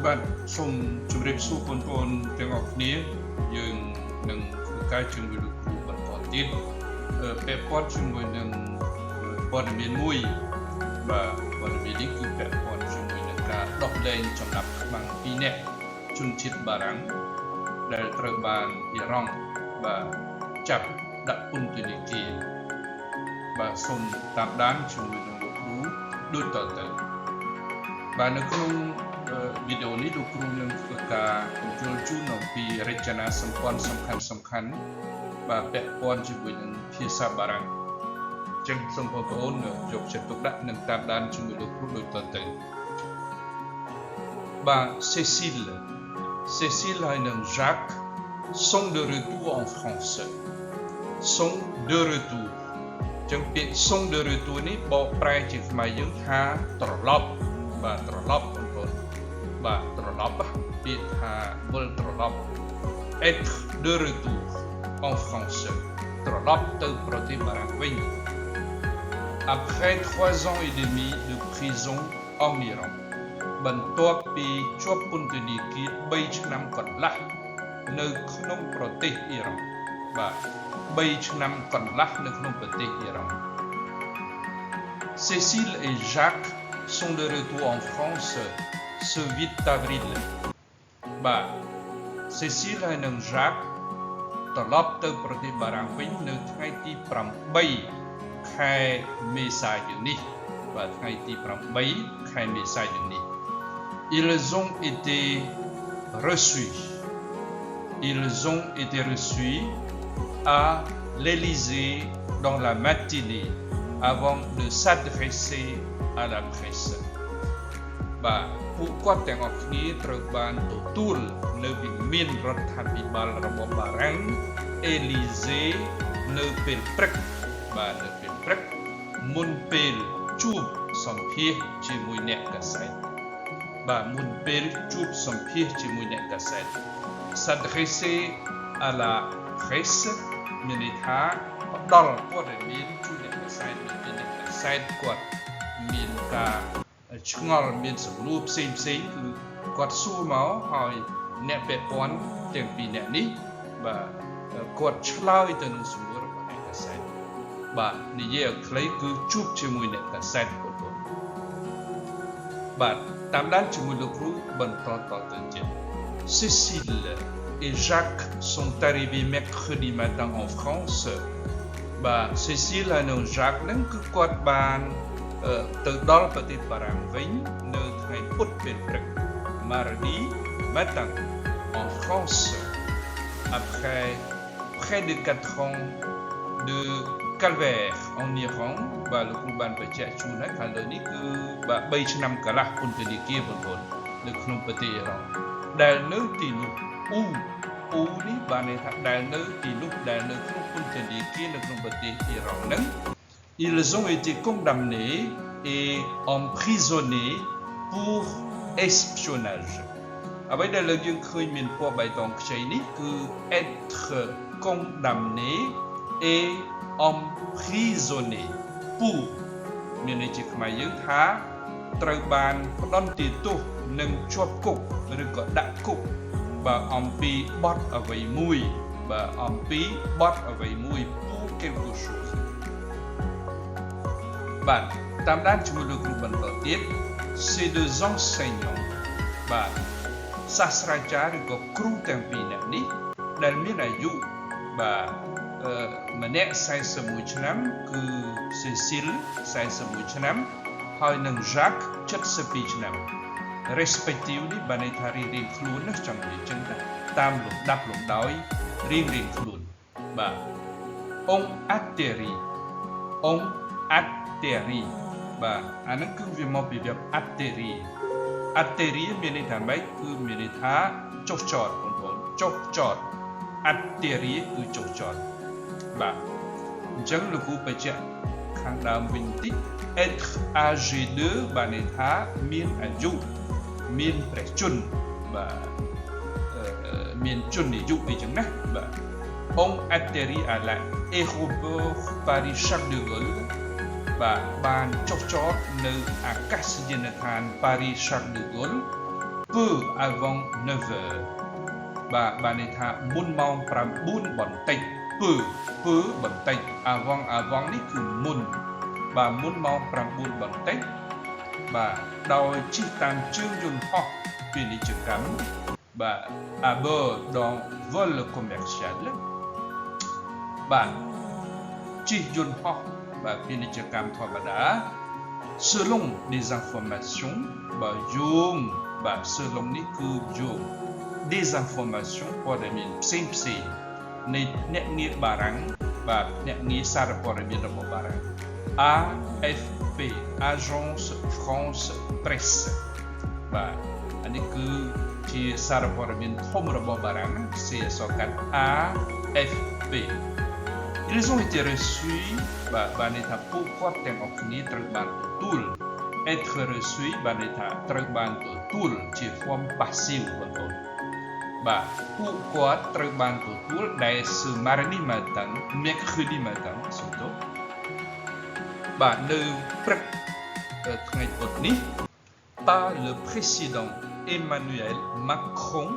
បាទសូមជម្រាបសួរបងប្អូនទាំងអស់គ្នាយើងនឹងធ្វើការជាមួយលោកគ្រូបន្តទៀតពាក់ព័ន្ធជាមួយនឹងព័ត៌មានមួយបាទព័ត៌មាននេះគឺពាក់ព័ន្ធជាមួយនឹងការដោះលែងចំណាប់ខ្មាំង2នាក់ជនជាតិបារាំងដែលត្រូវបានអ៊ីរ៉ង់បាទចាប់ដាក់ពន្ធនាគារបាទសូមតាមដានជាមួយនឹងលោកគ្រូដូចតទៅបាទនៅក្នុងវីដេអូនេះលោកគ្រូនឹងធ្វើការបញ្ចូលជូនអំពីរចនាសម្ព័ន្ធសំខាន់បាទពាក់ព័ន្ធជាមួយនឹងភាសាបារាំងចឹងសូមបងប្អូនយកចិត្តទុកដាក់និងតាមដានជាមួយលោកគ្រូដូចតទៅបាទ Cécile ហើយនិង Jacques sont de retour en France sont de retour ចឹងពាក្យ sont de retour នេះបកប្រែជាខ្មែរយើងថាត្រឡប់បាទត្រឡប់បងប្អូនបាទត្រឡប់ពាក្យថាវិលត្រឡប់ être de retour en France ត្រឡប់ទៅប្រទេសបារាំងវិញ après 3 ans et demi de prison en Iran បន្ទាប់ពីជាប់ពន្ធនាគារ3ឆ្នាំកន្លះនៅក្នុងប្រទេសអ៊ីរ៉ង់បាទ3ឆ្នាំកន្លះនៅក្នុងប្រទេសអ៊ីរ៉ង់ Cécile et Jacques sont de retour en France ce 8 avril បាទ Cécile ហើយនិង Jacques ត្រឡប់ទៅប្រទេសបារាំងវិញនៅថ្ងៃទី8ខែមេសាយើងនេះបាទថ្ងៃទី8ខែមេសាយើងនេះ Ils ont été reçus à l'Élysée dans la matinée avant de s'adresser à la presse បាទពួកគាត់ទាំងអស់គ្នាត្រូវបានទទួលនៅវិមានរដ្ឋាភិបាលរបស់បារាំងអេលីសេនៅពេលព្រឹកបាទនៅពេលព្រឹកមុនពេលជួបសម្ភាសជាមួយអ្នកកាសែតបាទមុនពេលជួបសម្ភាសជាមួយអ្នកកាសែត s'adresser à la presse មានន័យថាផ្ដល់ព័ត៌មានជូនអ្នកកាសែតពីអ្នកកាសែតគាត់មានការឆ្ងល់មានសំណួរផ្សេងគឺគាត់សួរមកហើយអ្នកពាក់ព័ន្ធទាំងពីរអ្នកនេះបាទគាត់ឆ្លើយទៅនឹងសំណួររបស់អ្នកកាសែតបាទនិយាយឲ្យខ្លីគឺជួបជាមួយអ្នកកាសែតបងប្អូនបាទតាមដានជាមួយលោកគ្រូបន្តតទៅទៀត Cécile et Jacques sont arrivés mercredi matin en France បាទ Cécile ហើយនិង Jacques នឹងគឺគាត់បានទៅដល់ប្រទេសបារាំងវិញនៅថ្ងៃពុធពេលព្រឹក mardi matin en France après près de 4 ans de calvaire en Iran បាទលោកគ្រូបានបញ្ជាក់ជូនហើយខាងលើនេះគឺបាទ3ឆ្នាំកន្លះពន្ធនាគារបងប្អូននៅក្នុងប្រទេសអ៊ីរ៉ង់ដែលនៅទីនោះអ៊ូនេះបានន័យថាដែលនៅទីនោះដែលនៅក្នុងពន្ធនាគារនៅក្នុងប្រទេសអ៊ីរ៉ង់ហ្នឹងIls ont été condamnés et emprisonnés pour espionnage. អ្វីដែលយើងឃើញមានពណ៌បៃតងខ្ចីនេះគឺ être condamné et emprisonné pour មានន័យជាខ្មែរយើងថាត្រូវបានផ្ដន្ទាទោសនិងជាប់គុកឬក៏ដាក់គុកបាទអំពីបទអ្វីមួយបាទអំពីបទអ្វីមួយ pour quelque choseបាទតាមដានជាមួយលោកគ្រូបន្តទៀត ces deux enseignants បាទសាស្ត្រាចារ្យឬក៏គ្រូទាំងពីរនាក់នេះដែលមានអាយុបាទម្នាក់41ឆ្នាំគឺ Cécile 41ឆ្នាំហើយនិង Jacques 72ឆ្នាំ respectively បានន័យថារៀងៗខ្លួនណាចង់និយាយចឹងតាមលំដាប់លំដោយរៀងៗខ្លួនបាទ ont atterri បាទអានឹងគឺវាមកពីវា atterri មានន័យថាម៉េចគឺមានន័យថាចុះចតបងប្អូនចុះចត atterri គឺចុះចតបាទអញ្ចឹងលោកគ្រូបញ្ជាក់ខាងដើមវិញតិច être âgé de បានន័យថាមានអាយុមានព្រះជន្មបាទមានជនអាយុអីចឹងណាបាទ ont atterri à l'aéroport Paris Charles de Gaulle បាទបានចុះចតនៅអាកាសយានដ្ឋាន Paris Charles de Gaulle peu avant 9 heures បាទនេះថាមុនម៉ោង9បន្តិច peu បន្តិច avant នេះគឺមុនមុនម៉ោង9បន្តិចបាទដោយជិះតាមជើងយន្តហោះពាណិជ្ជកម្មបាទ à bord dans vol commercial បាទជិះយន្តហោះបាទពាណិជ្ជកម្មធម្មតា selon des informations បាទយោងបាទ selon នេះគឺយោង des informations ព័ត៌មានផ្សេងនៃអ្នកងារបារាំងបាទអ្នកងារសារព័ត៌មានរបស់បារាំង AFP Agence France Presse បាទអានេះគឺជាសារព័ត៌មានធំរបស់បារាំងជាអក្សរកាត់ AFP Ils ont été reçus បាទនេះថាពួកគាត់ទាំងអស់គ្នាត្រូវបានទទួល être reçu បាទនេះថាត្រូវបានទទួលជា forme passive បងប្អូនបាទពួកគាត់ត្រូវបានទទួលដែល ce mardi matin mercredi matin សុំទោសបាទនៅព្រឹកថ្ងៃពុធនេះ par le président Emmanuel Macron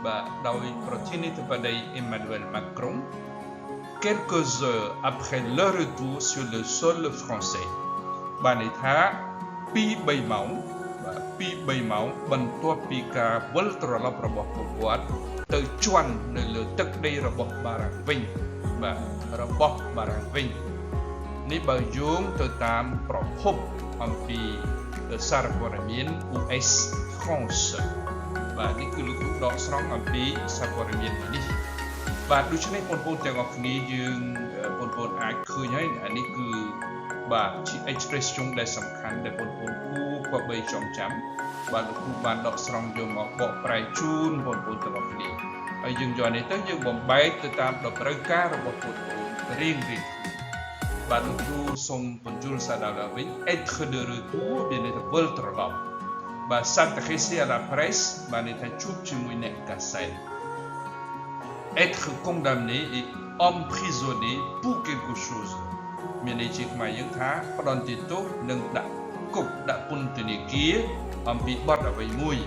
បាទដោយប្រធានាធិបតី Emmanuel Macron quelques heures après leur retour sur le sol français បាទន័យថា2-3ម៉ោងបន្ទាប់ពីការវិលត្រឡប់របស់ពួកគាត់ទៅជន់នៅលើទឹកដីរបស់បារាំងវិញបាទរបស់បារាំងវិញនេះបើយោងទៅតាមប្រភពអំពីសារព័ត៌មាន US France បាទនេះគឺលោកគ្រូដកស្រង់អំពីសារព័ត៌មាននេះបាទដូច្នេះបងប្អូនទាំងអស់គ្នាយើងបងប្អូនអាចឃើញហើយអានេះគឺបាទជា expression ដែលសំខាន់ដែលបងប្អូនគួរគប្បីចងចាំបាទលោកគ្រូបានដកស្រង់យកមកបកប្រែជូនបងប្អូនទាំងអស់គ្នាហើយយើងយកនេះទៅយើងបំបែកទៅតាមតម្រូវការរបស់បងប្អូនរៀងបាទលោកគ្រូសូមបញ្ជូនសារដល់វិញ être de retour មានន័យថាវិលត្រឡប់បាទ s'adresser à la presse បានន័យថាជួបជាមួយអ្នកកាសែត être condamné et emprisonné pour quelque chose មានន័យជាខ្មែរយើងថាផ្ដន្ទាទោសនិងដាក់គុកដាក់ពន្ធនាគារអំពីបទអ្វីមួយ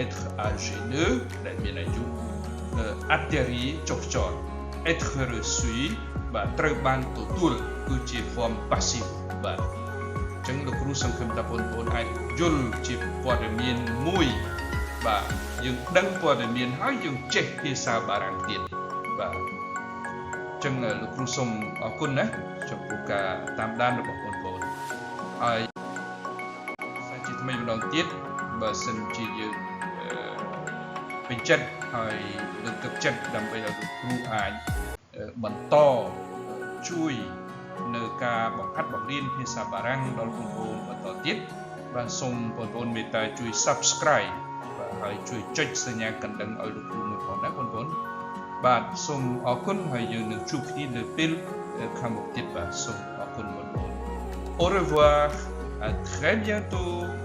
être agéneux ដែលមានអាយុ atterrir ចុះចត être reçu បាទត្រូវបានទទួលគឺជា form passive បាទអញ្ចឹងលោកគ្រូសង្ឃឹមថាបងប្អូនអាចយល់ជាព័ត៌មានមួយបាទយើងដឹងព័ត៌មានហើយយើងចេះភាសាបារាំងទៀតបាទអញ្ចឹងលោកគ្រូសូមអរគុណណាចំពោះការតាមដានរបស់បងប្អូនហើយសាជាថ្មីម្ដងទៀតបើសិនជាយើងពេញចិត្តហើយលើកទឹកចិត្តដើម្បីឲ្យលោកគ្រូអាចបន្តជួយនៅការបង្ហាត់បង្រៀនភាសាបារាំងដល់បងប្អូនបន្តទៀតបាទសូមបងប្អូនមេត្តាជួយ Subscribe បាទហើយជួយចុចសញ្ញាកណ្ដឹងឲ្យលោកគ្រូមួយផងណាបងប្អូនបាទសូមអរគុណហើយយើងនឹងជួបគ្នានៅពេលខាងមុខទៀតបាទសូមអរគុណបងប្អូន Au revoir à très bientôt